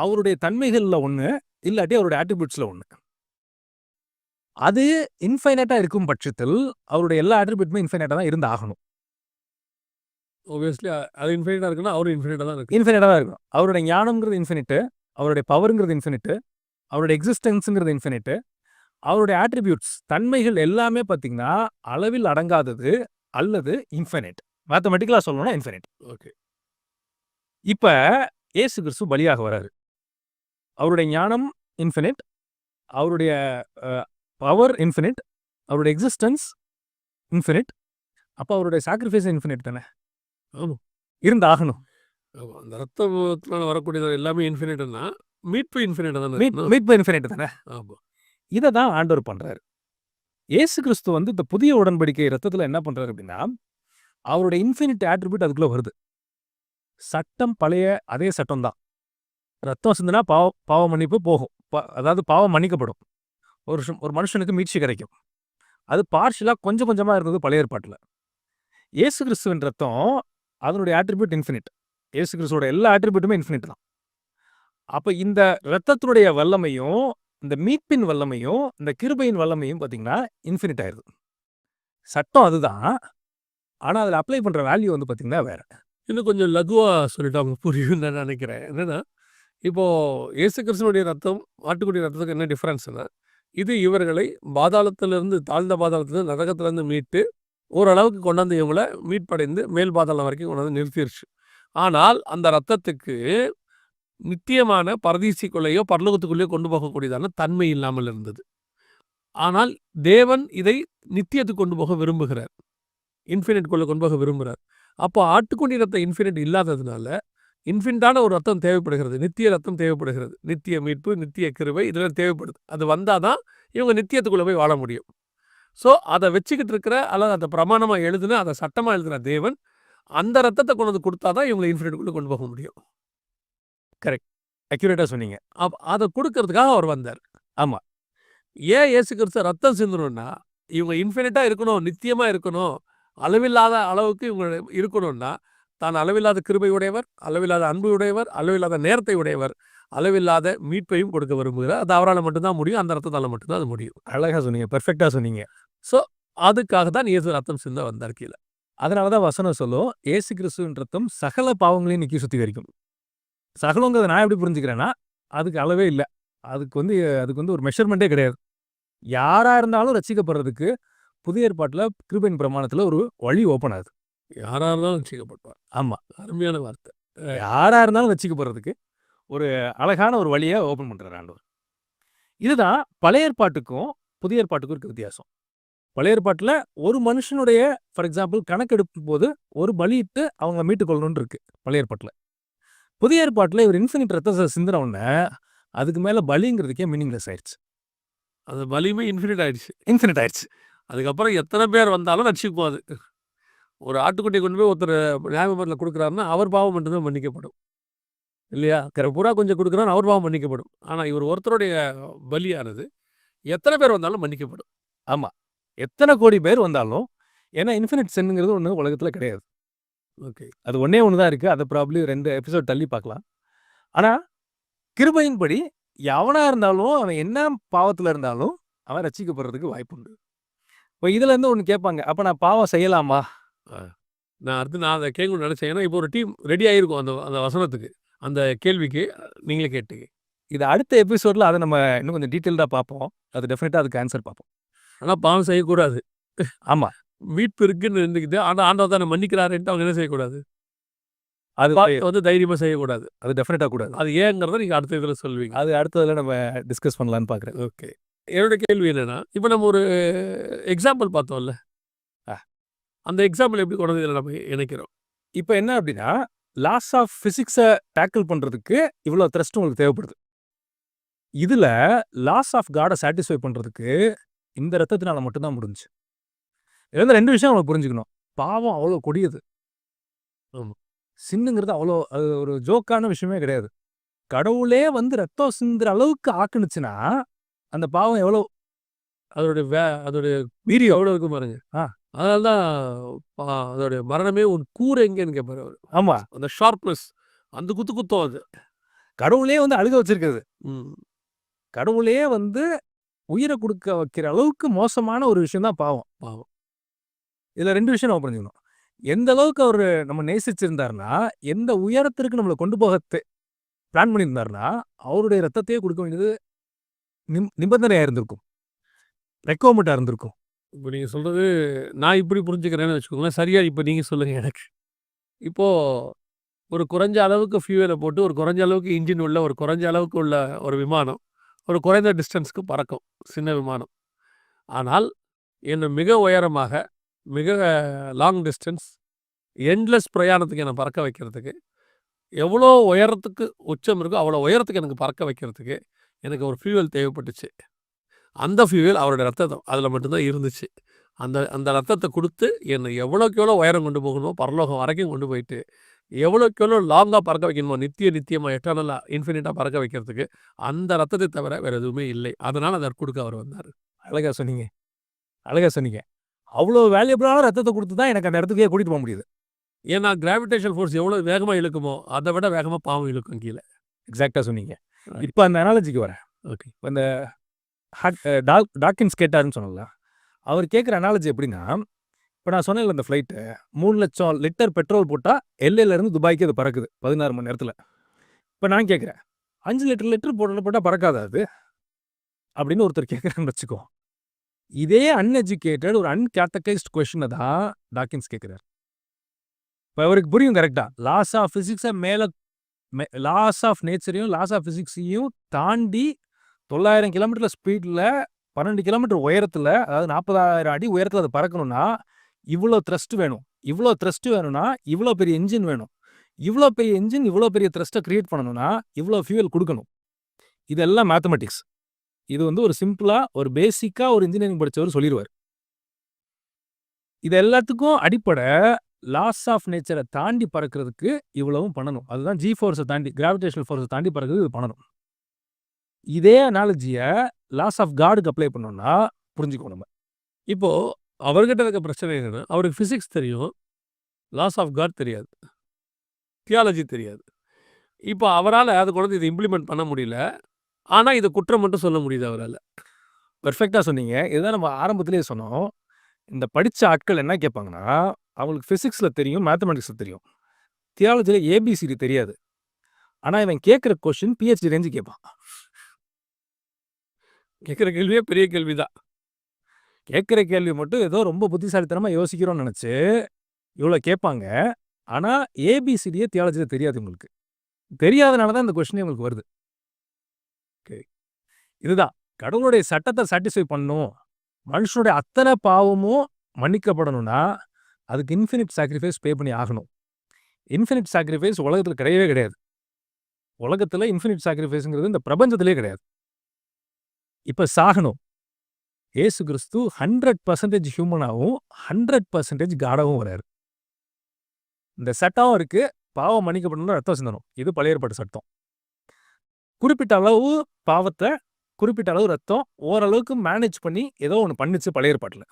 அவருடைய தன்மைகளில் ஒன்று, இல்லாட்டி அவருடைய ஆட்ரிபியூட்ஸில் ஒன்று. அது இன்ஃபைனைட்டாக இருக்கும் பட்சத்தில் அவருடைய எல்லா ஆட்ரிபியூட்டுமே இன்ஃபைனைட்டாக தான் இருந்து ஆகணும். ஆப்வியஸ்லி அது இன்ஃபினிட்டா இருக்குன்னா அவரும் இன்ஃபினிட்டா தான் இருக்கு. இன்ஃபினிட்டா தான் இருக்கும். அவருடைய ஞானம்ங்கிறது இன்ஃபினிட்டு, அவருடைய பவர்ங்கிறது இன்ஃபினிட்டு, அவருடைய எக்ஸிஸ்டன்ஸ்ங்கிறது இன்ஃபினிட்டு, அவருடைய ஆட்ரிபியூட்ஸ் தன்மைகள் எல்லாமே பார்த்தீங்கன்னா அளவில் அடங்காதது அல்லது இன்ஃபினிட். மேத்தமெட்டிக்கலா சொல்லணும்னா இன்ஃபினிட். ஓகே. இப்ப இயேசு கிறிஸ்து பலியாக வராரு. அவருடைய ஞானம் இன்ஃபினிட், அவருடைய பவர் இன்ஃபினிட், அவருடைய எக்ஸிஸ்டன்ஸ் இன்ஃபினிட். அப்ப அவருடைய சாக்ரிஃபைஸ் இன்ஃபினிட் தானே. ஆமா. இருந்தாகணும். ஆமா. அந்த ரத்தத்தினால வரக்கூடியது எல்லாமே இன்ஃபினிட்னா மீட்பு இன்ஃபினிட்டா தானே மீட் இருக்கணும். மீட்பு இன்ஃபினிட் தானே. ஆமா. இத தான் ஆண்டவர் பண்றாரு. இயேசு கிறிஸ்து வந்து இந்த புதிய உடன்படிக்கை ரத்தத்துல என்ன பண்றாரு அப்படின்னா, அவருடைய இன்ஃபினிட் ஆட்ரிபியூட் அதுக்குள்ள வருது. சட்டம் பழைய அதே சட்டம் தான். ரத்தம் சிந்துனா பாவ மன்னிப்பு போகும். அதாவது பாவம் மன்னிக்கப்படும். ஒரு மனுஷனுக்கு மீட்சி கிடைக்கும். அது பார்ஷியலா கொஞ்சம் கொஞ்சமா இருந்தது பழைய ஏற்பாட்டுல. இயேசு கிறிஸ்துவின் ரத்தம் அதனுடைய ஆட்ரிபியூட் இன்ஃபினிட். இயேசு கிறிஸ்துவோட எல்லா ஆட்ரிபியூட்டுமே இன்ஃபினிட் தான். அப்ப இந்த ரத்தத்தினுடைய வல்லமையும், இந்த மீட்பின் வல்லமையும், இந்த கிருபையின் வல்லமையும் பார்த்தீங்கன்னா இன்ஃபினிட் ஆயிருது. சட்டம் அதுதான். ஆனா அதுல அப்ளை பண்ற வேல்யூ வந்து பார்த்தீங்கன்னா வேற. இன்னும் கொஞ்சம் லகுவா சொல்லிட்டு அவங்க புரியும்னு நான் நினைக்கிறேன். என்னன்னா, இப்போ இயேசு கிறிஸ்துனுடைய ரத்தம், ஆட்டுக்குட்டி ரத்தத்துக்கு என்ன டிஃபரன்ஸ்னா, இது இவர்களை பாதாளத்திலிருந்து, தாழ்ந்த பாதாளத்திலிருந்து, நரகத்திலிருந்து மீட்டு ஓரளவுக்கு கொண்டாந்து இவங்கள மீட்படைந்து மேல் பாதாளம் வரைக்கும் கொண்டாந்து நிறுத்திருச்சு. ஆனால் அந்த ரத்தத்துக்கு நித்தியமான பரதீசிக்குள்ளேயோ பரலோகத்துக்குள்ளேயோ கொண்டு போகக்கூடியதான தன்மை இல்லாமல் இருந்தது. ஆனால் தேவன் இதை நித்தியத்துக்கு கொண்டு போக விரும்புகிறார். இன்ஃபினிட்குள்ளே கொண்டு போக விரும்புகிறார். அப்போ ஆட்டுக்குட்டி ரத்தம் இன்ஃபினிட் இல்லாததுனால இன்ஃபினிட்டான ஒரு ரத்தம் தேவைப்படுகிறது. நித்திய ரத்தம் தேவைப்படுகிறது. நித்திய மீட்பு, நித்திய கிருபை இதெல்லாம் தேவைப்படுது. அது வந்தால் தான் இவங்க நித்தியத்துக்குள்ளே போய் வாழ முடியும். ஸோ அதை வச்சுக்கிட்டு இருக்கிற அல்லது அதை பிரமாணமாக எழுதுன, அதை சட்டமாக எழுதுன தேவன் அந்த ரத்தத்தை கொண்டு வந்து கொடுத்தா தான் இவங்களை இன்ஃபினிட்டுக்குள்ளே கொண்டு போக முடியும். கரெக்ட். அக்யூரேட்டா சொன்னீங்க. அதை கொடுக்கறதுக்காக அவர் வந்தார். ஆமா. ஏன் இயேசு கிறிஸ்து ரத்தம் சிந்தணும்னா, இவங்க இன்ஃபினிட்டா இருக்கணும், நித்தியமா இருக்கணும், அளவில்லாத அளவுக்கு இவங்க இருக்கணும்னா, தான் அளவில்லாத கிருபை உடையவர், அளவில்லாத அன்பு உடையவர், அளவில்லாத நேரத்தை உடையவர், அளவில்லாத மீட்பையும் கொடுக்க விரும்புகிறார். அது அவரால் மட்டும்தான் முடியும். அந்த ரத்தத்தால் மட்டும்தான் அது முடியும். அழகா சொன்னீங்க. பெர்ஃபெக்டா சொன்னீங்க. ஸோ அதுக்காக தான் இயேசு ரத்தம் சிந்த வந்தார் கீழே. அதனால தான் வசனம் சொல்லும், இயேசு கிறிஸ்துவின் ரத்தம் சகல பாவங்களையும் நீக்கி சுத்திகரிக்கும். சகலங்கிறத நான் எப்படி புரிஞ்சுக்கிறேன்னா, அதுக்கு அளவே இல்லை. அதுக்கு வந்து ஒரு மெஷர்மெண்ட்டே கிடையாது. யாரா இருந்தாலும் ரட்சிக்கப்படுறதுக்கு புதிய ஏற்பாட்டுல கிருபையின் பிரமாணத்துல ஒரு வழி ஓப்பன் ஆகுது. யாரா இருந்தாலும் ரட்சிக்கப்படுவார். ஆமா. அருமையான வார்த்தை. யாரா இருந்தாலும் ரட்சிக்கப்படுறதுக்கு ஒரு அழகான ஒரு வழியை ஓப்பன் பண்றாரு ஆண்டவர். இதுதான் பழைய ஏற்பாட்டுக்கும் புதிய ஏற்பாட்டுக்கும் இருக்க வித்தியாசம். பழைய ஏற்பாட்டுல ஒரு மனுஷனுடைய ஃபார் எக்ஸாம்பிள் கணக்கெடுக்கும் போது ஒரு பலியிட்டு அவங்க மீட்டுக் கொள்ளணும்னு இருக்கு பழைய ஏற்பாட்டுல. புதிய ஏற்பாட்டுல இவர் இன்ஃபினிட் ரத்தத்தை சிந்தின உடனே அதுக்கு மேல பலிங்கிறதுக்கே மீனிங்லெஸ் ஆயிடுச்சு. அது பலியுமே இன்ஃபினிட் ஆயிடுச்சு. இன்ஃபினிட் ஆயிடுச்சு. அதுக்கப்புறம் எத்தனை பேர் வந்தாலும் ரட்சிக்கும். அது ஒரு ஆட்டுக்குட்டியை கொண்டு போய் ஒருத்தர் நியாயமரில் கொடுக்குறாருன்னா அவர் பாவம் மட்டும்தான் மன்னிக்கப்படும் இல்லையா? பூரா கொஞ்சம் கொடுக்குறாரு, அவர் பாவம் மன்னிக்கப்படும். ஆனால் இவர் ஒருத்தருடைய பலியானது எத்தனை பேர் வந்தாலும் மன்னிக்கப்படும். ஆமா. எத்தனை கோடி பேர் வந்தாலும், ஏன்னா இன்ஃபினிட் சின்னுங்கிறது ஒன்று உலகத்துல கிடையாது. ஓகே. அது ஒன்னே ஒன்று தான் இருக்கு. அதை ப்ராப்ளி 2 எபிசோட் தள்ளி பார்க்கலாம். ஆனா கிருபையின்படி எவனா இருந்தாலும் அவன் என்ன பாவத்துல இருந்தாலும் அவன் ரட்சிக்கப்படுறதுக்கு வாய்ப்பு உண்டு. இப்போ இதுல இருந்து ஒன்று கேட்பாங்க, அப்ப நான் பாவம் செய்யலாமா? நான் அதை கேட்கணும்னு நினைச்சேன். ஏன்னா இப்போ ஒரு டீம் ரெடி ஆகிருக்கும் அந்த வசனத்துக்கு, அந்த கேள்விக்கு நீங்களே கேட்டீங்க. இது அடுத்த எபிசோட்ல அதை நம்ம இன்னும் கொஞ்சம் டீட்டெயில்டாக பார்ப்போம். அது டெஃபினட்டாக அதுக்கு ஆன்சர் பார்ப்போம். ஆனால் பாவம் செய்யக்கூடாது. ஆமா. மீட்பு இருக்குன்னு இருந்துக்கிட்டு ஆனால் ஆண்டவர் தானே மன்னிக்கிறாருன்ட்டு அவங்க என்ன செய்யக்கூடாது? அது வந்து தைரியமாக செய்யக்கூடாது. அது டெஃபினட்டாக கூடாது. அது ஏங்கிறத நீங்கள் அடுத்த இதில் சொல்வீங்க. அது அடுத்ததுல நம்ம டிஸ்கஸ் பண்ணலான்னு பார்க்குறேன். ஓகே. என்னோட கேள்வி என்னன்னா, இப்போ நம்ம ஒரு எக்ஸாம்பிள் பார்த்தோம்ல, அந்த எக்ஸாம்பிள் எப்படி கொண்டு இதில் நம்ம இணைக்கிறோம்? இப்போ என்ன அப்படின்னா, லாஸ் ஆஃப் ஃபிசிக்ஸை டேக்கிள் பண்ணுறதுக்கு இவ்வளோ த்ரஸ்ட் உங்களுக்கு தேவைப்படுது. இதுல லாஸ் ஆஃப் காடை சாட்டிஸ்ஃபை பண்ணுறதுக்கு இந்த ரத்தத்தினால மட்டும்தான் முடிஞ்சு. இது வந்து 2 விஷயம் நம்ம புரிஞ்சுக்கணும். பாவம் அவ்வளோ கொடியது. சின்னுங்கிறது அவ்வளோ அது ஒரு ஜோக்கான விஷயமே கிடையாது. கடவுளே வந்து ரத்தம் சிந்துற அளவுக்கு ஆக்குனுச்சுன்னா அந்த பாவம் எவ்வளோ அதோடைய வீரியம் எவ்வளோ இருக்கும் பாருங்க. அதனால தான் அதோடைய மரணமே ஒரு கூரை எங்கேன்னு கேட்பாரு அவர். ஆமா. அந்த ஷார்ப்னஸ், அந்த குத்தம் அது கடவுளே வந்து அழுக வச்சிருக்குது. கடவுளே வந்து உயிரை கொடுக்க வைக்கிற அளவுக்கு மோசமான ஒரு விஷயம் தான் பாவம். இதுல 2 விஷயம் நம்ம புரிஞ்சுக்கணும். எந்த அளவுக்கு அவரு நம்ம நேசிச்சிருந்தாருன்னா, எந்த உயரத்திற்கு நம்மள கொண்டு போக பிளான் பண்ணியிருந்தாருன்னா, அவருடைய ரத்தத்தையே குடுக்க வேண்டியது நிபந்தனையா இருந்திருக்கும். ரெக்வயர்மென்ட்டா இருந்திருக்கும். இப்ப நீங்க சொல்றது நான் இப்படி புரிஞ்சுக்கிறேன்னு வச்சுக்கோங்களேன். சரியா இப்ப நீங்க சொல்லுங்க எனக்கு. இப்போ ஒரு குறைஞ்ச அளவுக்கு ஃபியூவல போட்டு, ஒரு குறைஞ்ச அளவுக்கு இன்ஜின் உள்ள, ஒரு குறைஞ்ச அளவுக்கு உள்ள ஒரு விமானம், ஒரு குறைந்த டிஸ்டன்ஸ்க்கு பறக்கும். சின்ன விமானம். ஆனால், என்ன மிக உயரமாக, மிக லாங் டிஸ்டன்ஸ், எண்ட்லெஸ் பிரயாணத்துக்கு என்ன பறக்க வைக்கிறதுக்கு, எவ்வளோ உயரத்துக்கு உச்சம் இருக்கோ, அவ்வளோ உயரத்துக்கு எனக்கு பறக்க வைக்கிறதுக்கு, எனக்கு ஒரு ஃபியூவல் தேவைப்பட்டுச்சு. அந்த ஃபியூவல் அவருடைய ரத்தம். அதில மட்டும் தான் இருந்துச்சு. அந்த அந்த ரத்தத்த குடுத்து, என்ன எவ்வளோக்கு எவ்வளோ உயரம் கொண்டு போகணுமோ, பரலோகம் வரைக்கும் கொண்டு போயிட்டு, எவ்வளோக்கு எவ்வளோ லாங்கா பறக்க வைக்கணுமோ, நித்தியமா, எட்டர்னலா, இன்ஃபினிட்டா பறக்க வைக்கிறதுக்கு, அந்த ரத்தத்தை தவிர வேற எதுவுமே இல்லை. அதனால அத குடுக்க அவர் வந்தாரு. அழகா சொன்னீங்க. அழகா சொன்னீங்க. அவ்வளோ வேல்யூபிளான ரத்தத்த குடுத்து தான் எனக்கு அந்த இடத்துக்கே கூட்டிட்டு போ முடியுது. ஏன்னா, கிராவிடேஷனல் ஃபோர்ஸ் எவ்வளோ வேகமா இழுக்குமோ, அத விட வேகமா பாவம் இழுக்கும் கீழ. எக்ஸாக்ட்டா சொன்னீங்க. ரைட். இப்ப அந்த அனாலஜிக்கு வரேன். ஓகே. இப்ப இந்த டாக்கின்ஸ் கேட்டாருன்னு சொன்னேன்ல. அவர் கேட்கிற அனாலஜி எப்படின்னா, இப்ப நான் சொன்னேன்ல இந்த ஃப்ளைட்டு 3,00,000 லிட்டர் பெட்ரோல் போட்டா எல்ஏல இருந்து துபாய்க்கு அது பறக்குது 16 மணி நேரத்துல. இப்ப நான் கேட்கிறேன், 5 லிட்டர் போட்டா பறக்காதா அது? அப்படின்னு ஒருத்தர் கேட்கிறாருன்னு வச்சுக்கோ. இதே அன்எஜுகேட்டட் ஒரு அன்கேட்டகைஸ்ட் கொஸ்டினை தான் டாக்கின்ஸ் கேட்கிறார். இப்ப அவருக்கு புரியும் கரெக்டா. லாஸ் ஆஃப் பிசிக்ஸை லாஸ் ஆஃப் நேச்சரையும் லாஸ் ஆஃப் பிசிக்ஸையும் தாண்டி 900 கிலோமீட்டர் ஸ்பீட்ல 12 கிலோமீட்டர் உயரத்துல, அதாவது 40,000 அடி உயரத்துல அது பறக்கணும்னா இவ்வளோ த்ரஸ்ட் வேணும். இவ்வளோ த்ரஸ்ட் வேணும்னா இவ்வளோ பெரிய என்ஜின் வேணும். இவ்வளோ பெரிய என்ஜின் இவ்வளோ பெரிய த்ரஸ்ட்டை கிரியேட் பண்ணணும்னா இவ்வளோ ஃபியூவல் கொடுக்கணும். இதெல்லாம் மேத்தமெட்டிக்ஸ். இது வந்து ஒரு சிம்பிளா ஒரு பேசிக்கா ஒரு இன்ஜினியரிங் படிச்சவர் சொல்லிடுவார். இது எல்லாத்துக்கும் அடிப்படை லாஸ் ஆஃப் நேச்சரை தாண்டி பறக்கிறதுக்கு இவ்வளவும் பண்ணணும். அதுதான் ஜி ஃபோர்ஸை தாண்டி, கிராவிடேஷனல் ஃபோர்ஸை தாண்டி பறக்கிறது இது பண்ணணும். இதே அனாலஜியை லாஸ் ஆஃப் காடுக்கு அப்ளை பண்ணோம்னா புரிஞ்சுக்கணும் நம்ம. இப்போ அவர்கிட்ட இருக்க பிரச்சனை என்னன்னா, அவருக்கு பிசிக்ஸ் தெரியும். லாஸ் ஆஃப் காட் தெரியாது. தியாலஜி தெரியாது. இப்போ அவரால அத கொண்டு வந்து இத இம்ப்ளிமெண்ட் பண்ண முடியல. ஆனா, இத குற்றம் மட்டும் சொல்ல முடியுது அவரால. பெர்ஃபெக்ட்டா சொன்னீங்க. இதுதான் நம்ம ஆரம்பத்திலேயே சொன்னோம். இந்த படிச்ச ஆட்கள் என்ன கேட்பாங்கன்னா, அவங்களுக்கு பிசிக்ஸ்ல தெரியும், மேத்தமெட்டிக்ஸ்ல தெரியும். தியாலஜில ஏபிசிடி தெரியாது. ஆனா, இவன் கேட்கிற கொஸ்டின் பிஹெச்டி ரேஞ்சு கேட்பான். கேட்கிற கேள்வியே பெரிய கேள்விதான். கேட்கிற கேள்வி மட்டும் ஏதோ ரொம்ப புத்திசாலித்தனமா யோசிக்கிறோம்னு நினைச்சு இவ்வளோ கேட்பாங்க. ஆனா, ஏபிசிடியே தியாலஜில தெரியாது இவங்களுக்கு. தெரியாதனால தான் இந்த கொஸ்டினே இவங்களுக்கு வருது. ஓகே. இதுதான் கடவுளுடைய சட்டத்தை சாட்டிஸ்ஃபை பண்ணணும். மனுஷனுடைய அத்தனை பாவமும் மன்னிக்கப்படணும்னா அதுக்கு இன்ஃபினிட் சாக்ரிஃபைஸ் பே பண்ணி ஆகணும். இன்ஃபினிட் சாக்ரிஃபைஸ் உலகத்துல கிடையவே கிடையாது. உலகத்துல இன்ஃபினிட் சாக்ரிஃபைஸ்ங்கிறது இந்த பிரபஞ்சத்திலே கிடையாது. இப்ப சாகணும். ஏசு கிறிஸ்து 100% ஹியூமனாவும் 100% காடாவும் வராரு. இந்த சட்டம் இருக்கு. பாவம் மன்னிக்கப்படணும்னா ரத்தம் சிந்தணும். இது பழைய ஏற்பாட்டு சட்டம். குறிப்பிட்ட அளவு பாவத்தை, குறிப்பிட்ட அளவு ரத்தம் ஓரளவுக்கு மேனேஜ் பண்ணி ஏதோ ஒன்று பண்ணுச்சு பழைய ஏற்பாட்டில்.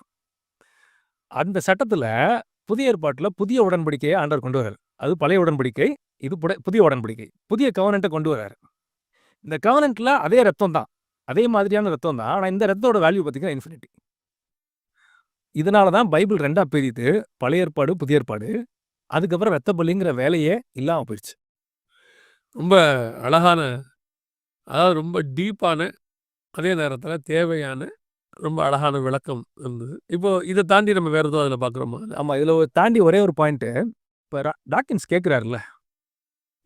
அந்த சட்டத்தில் புதிய ஏற்பாட்டில் புதிய உடன்படிக்கையை ஆண்டவர் கொண்டு வர்றாரு. அது பழைய உடன்படிக்கை, இது புதிய உடன்படிக்கை. புதிய கவர்னண்ட்டை கொண்டு வர்றாரு. இந்த கவர்னண்ட்ல அதே ரத்தம் தான், அதே மாதிரியான ரத்தம் தான். ஆனால் இந்த ரத்தத்தோட வேல்யூ பார்த்தீங்கன்னா இன்ஃபினிட்டி. இதனால தான் பைபிள் ரெண்டா பிரியுது, பழைய ஏற்பாடு புதிய ஏற்பாடு. அதுக்கப்புறம் ரத்த பலிங்கிற வேலையே இல்லாமல் போயிடுச்சு. ரொம்ப அழகான, அதாவது ரொம்ப டீப்பான, அதே நேரத்தில் தேவையான ரொம்ப அழகான விளக்கம் இருந்தது. இப்போ இதை தாண்டி நம்ம வேற எதுவும் அதில் பார்க்குறோமா? ஆமாம், இதில் தாண்டி ஒரே ஒரு பாயிண்ட்டு. இப்போ டாக்கின்ஸ் கேட்குறாருல்ல,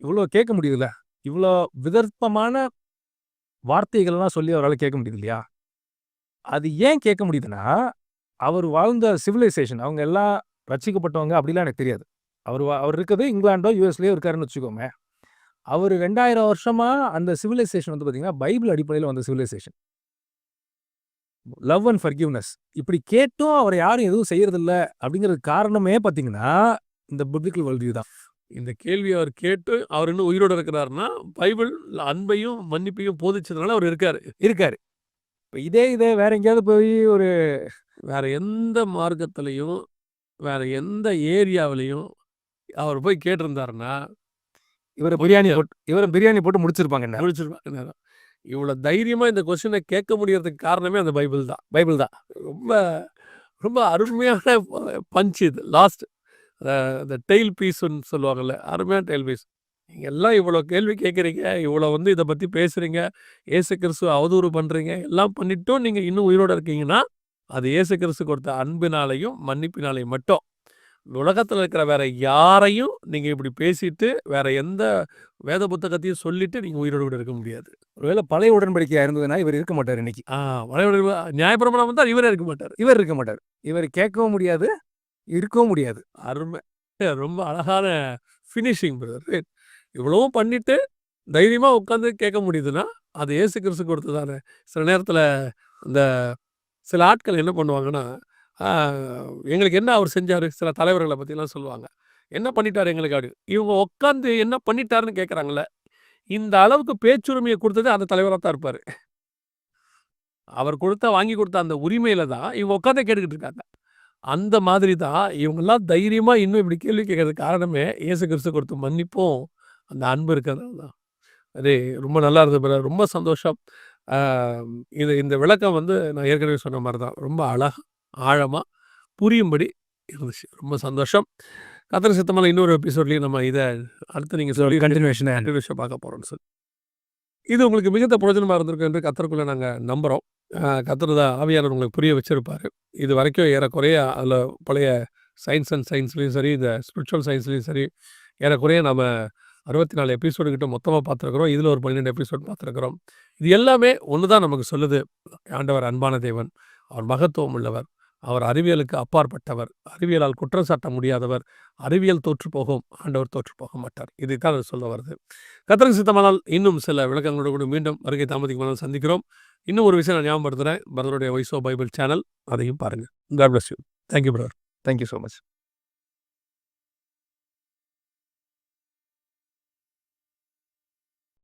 இவ்வளோ கேட்க முடியுதுல்ல, இவ்வளோ விதர்ப்பமான வார்த்தைகள்லாம் சொல்லி அவரால் கேட்க முடியுது இல்லையா? அது ஏன் கேட்க முடியுதுன்னா, அவர் வாழ்ந்த சிவிலைசேஷன், அவங்க எல்லாம் ரட்சிக்கப்பட்டவங்க அப்படிலாம் எனக்கு தெரியாது. அவர் இருக்கிறது இங்கிலாண்டோ யூஎஸ்லேயோ இருக்காருன்னு வச்சுக்கோமே. அவர் 2000 வருஷமா அந்த சிவிலைசேஷன் வந்து பார்த்தீங்கன்னா பைபிள் அடிப்படையில் வந்த சிவிலைசேஷன். Love and forgiveness. இப்படி கேட்டும் அவர் யாரும் எதுவும் செய்யறதில்ல அப்படிங்கிறது காரணமே பார்த்தீங்கன்னா இந்த பிப்ளிக்கல் வேர்ல்ட் வியூ தான். இந்த கேள்வி அவர் கேட்டு அவர் இன்னும் உயிரோடு இருக்கிறாருன்னா பைபிள் அன்பையும் மன்னிப்பையும் போதிச்சதுனால அவர் இருக்காரு. இப்போ இதே வேற எங்கேயாவது போய் ஒரு வேற எந்த மார்க்கத்திலையும் வேற எந்த ஏரியாவிலையும் அவர் போய் கேட்டிருந்தாருன்னா இவரை பிரியாணி போட்டு முடிச்சிருப்பாங்க. இவ்வளோ தைரியமா இந்த கொஸ்டினை கேட்க முடியறதுக்கு காரணமே அந்த பைபிள் தான். ரொம்ப ரொம்ப அருமையான பஞ்ச் இது லாஸ்ட். அந்த டெயில் பீஸ்ன்னு சொல்லுவாங்கல்ல, அருமையான டெயில் பீஸ். நீங்க எல்லாம் இவ்வளோ கேள்வி கேட்குறீங்க, இவ்வளோ வந்து இத பத்தி பேசுறீங்க, இயேசு கிறிஸ்துவ அவதூறு பண்றீங்க, எல்லாம் பண்ணிட்டும் நீங்க இன்னும் உயிரோட இருக்கீங்கன்னா, அது இயேசு கிறிஸ்து கொடுத்த அன்பினாலயும், மன்னிப்பினாலயும் மட்டும். உலகத்துல இருக்கிற வேற யாரையும் நீங்க இப்படி பேசிட்டு, வேற எந்த வேத புத்தகத்தையும் சொல்லிட்டு நீங்க உயிரோட கூட இருக்க முடியாது. ஒருவேளை பழைய உடன்படிக்கையா இருந்ததுன்னா இவர் இருக்க மாட்டார் இன்னைக்கு. வளைவடைவு நியாயப்பிரமாணம் வந்தா இவரே இருக்க மாட்டாரு. இவர் இருக்க மாட்டார். இவர் கேட்கவும் முடியாது, இருக்கவும் முடியாது. அருமை. ரொம்ப அழகான ஃபினிஷிங் பிரதர். இவ்வளவும் பண்ணிட்டு, தைரியமா உட்காந்து கேட்க முடியுதுன்னா, அது இயேசு கிறிஸ்து கொடுத்ததானே. சில நேரத்துல இந்த சில ஆட்கள் என்ன பண்ணுவாங்கன்னா, ஆ எங்களுக்கு என்ன அவர் செஞ்சாரு? சில தலைவர்கள பத்திலாம் சொல்லுவாங்க. என்ன பண்ணிட்டாரு எங்களுக்கு அப்படி. இவங்க உட்காந்து என்ன பண்ணிட்டாருன்னு கேட்கறாங்கல்ல, இந்த அளவுக்கு பேச்சுரிமைய குடுத்தது அந்த தலைவரா தான் இருப்பாரு. அவர் வாங்கி கொடுத்த அந்த உரிமையில தான் இவங்க உட்காந்தே கேட்டுக்கிட்டு இருக்காங்க. அந்த மாதிரி தான் இவங்கலாம் தைரியமா இன்னும் இப்படி கேள்வி கேட்கறதுக்கு காரணமே, இயேசு கிறிஸ்து கொடுத்த மன்னிப்பும், அந்த அன்பு இருக்கிறதுனால தான். அது ரொம்ப நல்லா இருந்தது பிரதர். ரொம்ப சந்தோஷம். ஆ இந்த விளக்கம் வந்து நான் ஏற்கனவே சொன்ன மாரி தான். ரொம்ப அழகா, ஆழமா, புரியும்படி இருந்துச்சு. ரொம்ப சந்தோஷம். கர்த்தர் சித்தமானா இன்னொரு எபிசோட்லயும் நம்ம இத அடுத்து நீங்க சொல்லி கன்டினியூஷன் கன்டினியூஷன் பார்க்க போறோம்னு சொல்லி. இது உங்களுக்கு மிகுந்த பிரயோஜனமா இருந்திருக்கும் என்று கர்த்தருக்குள்ள நாங்க நம்புறோம். கர்த்தர் தான் ஆவியானவர் உங்களுக்கு புரிய வச்சிருப்பாரு. இது வரைக்கும் ஏறக்குறைய அதில பழைய சயின்ஸ்லயும் சரி, இந்த ஸ்பிரிச்சுவல் சயின்ஸ்லயும் சரி, ஏறக்குறைய நம்ம 64 எபிசோடு கிட்ட மொத்தமா பார்த்துருக்கிறோம். இதில ஒரு 12 எபிசோட் பார்த்துருக்கிறோம். இது எல்லாமே ஒண்ணு தான் நமக்கு சொல்லுது. ஆண்டவர் அன்பான தேவன். அவர் மகத்துவம் உள்ளவர். அவர் அறிவியலுக்கு அப்பாற்பட்டவர். அறிவியலால் குற்றம் சாட்ட முடியாதவர். அறிவியல் தோற்றுப்போகும். ஆண்டவர் தோற்றுப்போக மாட்டார். இதைத்தான் அது சொல்ல வருது. கர்த்தருக்கு சித்தமானால் இன்னும் சில விளக்கங்களோடு கூட மீண்டும் வருகை தாமதிக்குமானால் சந்திக்கிறோம். இன்னும் ஒரு விஷயம் நான் ஞாபகப்படுத்துறேன். பிரதருடைய வாய்ஸ் ஆஃப் பைபிள் சேனல், அதையும் பாருங்க. God bless you. Thank you brother. Thank you so much.